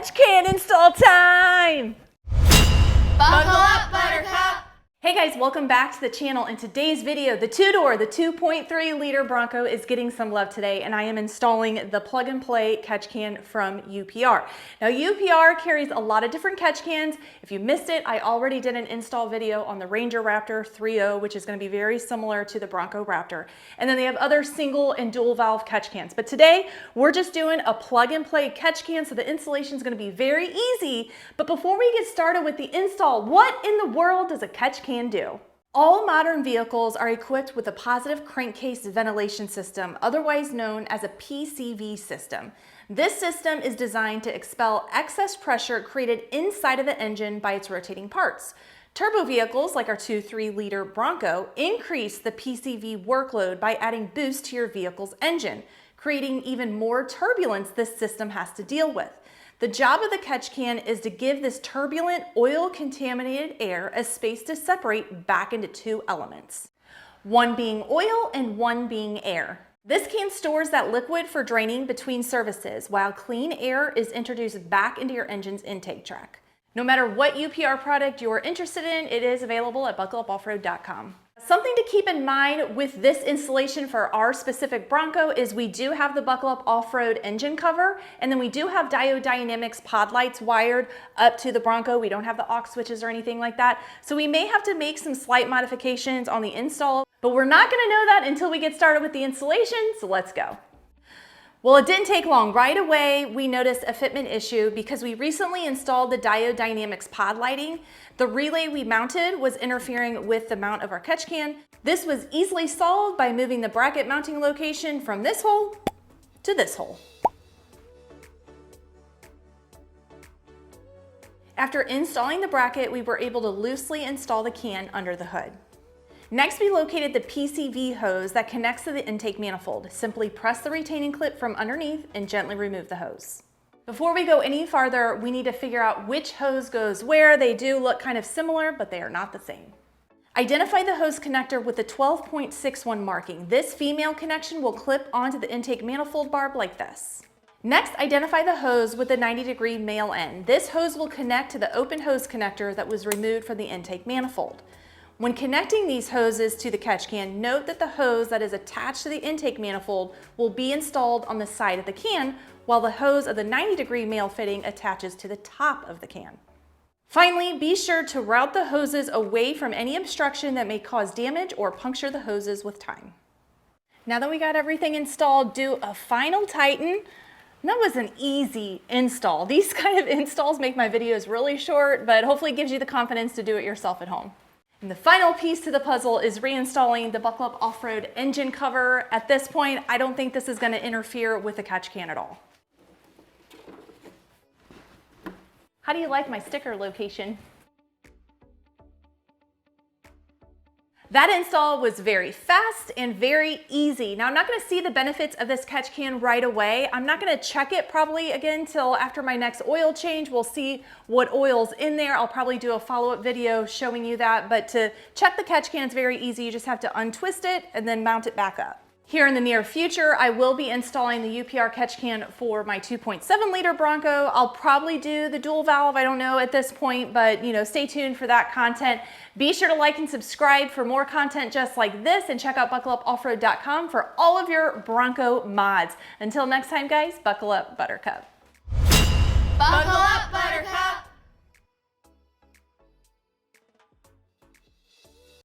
catch can install time! Buckle up, Buttercup! Hey guys, welcome back to the channel. In today's video, the two-door, the 2.3 liter Bronco is getting some love today, and I am installing the plug-and-play catch can from UPR. Now UPR carries a lot of different catch cans. If you missed it, I already did an install video on the Ranger Raptor 3.0, which is going to be very similar to the Bronco Raptor. And then they have other single and dual valve catch cans. But today, we're just doing a plug-and-play catch can, so the installation is going to be very easy. But before we get started with the install, what in the world does a catch can do? All modern vehicles are equipped with a positive crankcase ventilation system, otherwise known as a PCV system. This system is designed to expel excess pressure created inside of the engine by its rotating parts. Turbo vehicles like our 2.3 liter Bronco increase the PCV workload by adding boost to your vehicle's engine, creating even more turbulence this system has to deal with. The job of the catch can is to give this turbulent, oil-contaminated air a space to separate back into two elements, one being oil and one being air. This can stores that liquid for draining between services, while clean air is introduced back into your engine's intake tract. No matter what UPR product you're interested in, it is available at buckleupoffroad.com. Something to keep in mind with this installation for our specific Bronco is we do have the Buildup off-road engine cover, and then we do have Diode Dynamics pod lights wired up to the Bronco. We don't have the aux switches or anything like that. So we may have to make some slight modifications on the install, but we're not gonna know that until we get started with the installation, so let's go. Well, it didn't take long. Right away, we noticed a fitment issue because we recently installed the Diode Dynamics pod lighting. The relay we mounted was interfering with the mount of our catch can. This was easily solved by moving the bracket mounting location from this hole to this hole. After installing the bracket, we were able to loosely install the can under the hood. Next, we located the PCV hose that connects to the intake manifold. Simply press the retaining clip from underneath and gently remove the hose. Before we go any farther, we need to figure out which hose goes where. They do look kind of similar, but they are not the same. Identify the hose connector with the 12.61 marking. This female connection will clip onto the intake manifold barb like this. Next, identify the hose with the 90-degree male end. This hose will connect to the open hose connector that was removed from the intake manifold. When connecting these hoses to the catch can, note that the hose that is attached to the intake manifold will be installed on the side of the can, while the hose of the 90-degree male fitting attaches to the top of the can. Finally, be sure to route the hoses away from any obstruction that may cause damage or puncture the hoses with time. Now that we got everything installed, do a final tighten. And that was an easy install. These kind of installs make my videos really short, but hopefully it gives you the confidence to do it yourself at home. And the final piece to the puzzle is reinstalling the Buildup off-road engine cover. At this point, I don't think this is going to interfere with the catch can at all. How do you like my sticker location? That install was very fast and very easy. Now I'm not gonna see the benefits of this catch can right away. I'm not gonna check it probably again till after my next oil change. We'll see what oil's in there. I'll probably do a follow-up video showing you that, but to check the catch can is very easy. You just have to untwist it and then mount it back up. Here in the near future, I will be installing the UPR catch can for my 2.7 liter Bronco. I'll probably do the dual valve, I don't know at this point, but stay tuned for that content. Be sure to like and subscribe for more content just like this, and check out buckleupoffroad.com for all of your Bronco mods. Until next time guys, buckle up, Buttercup.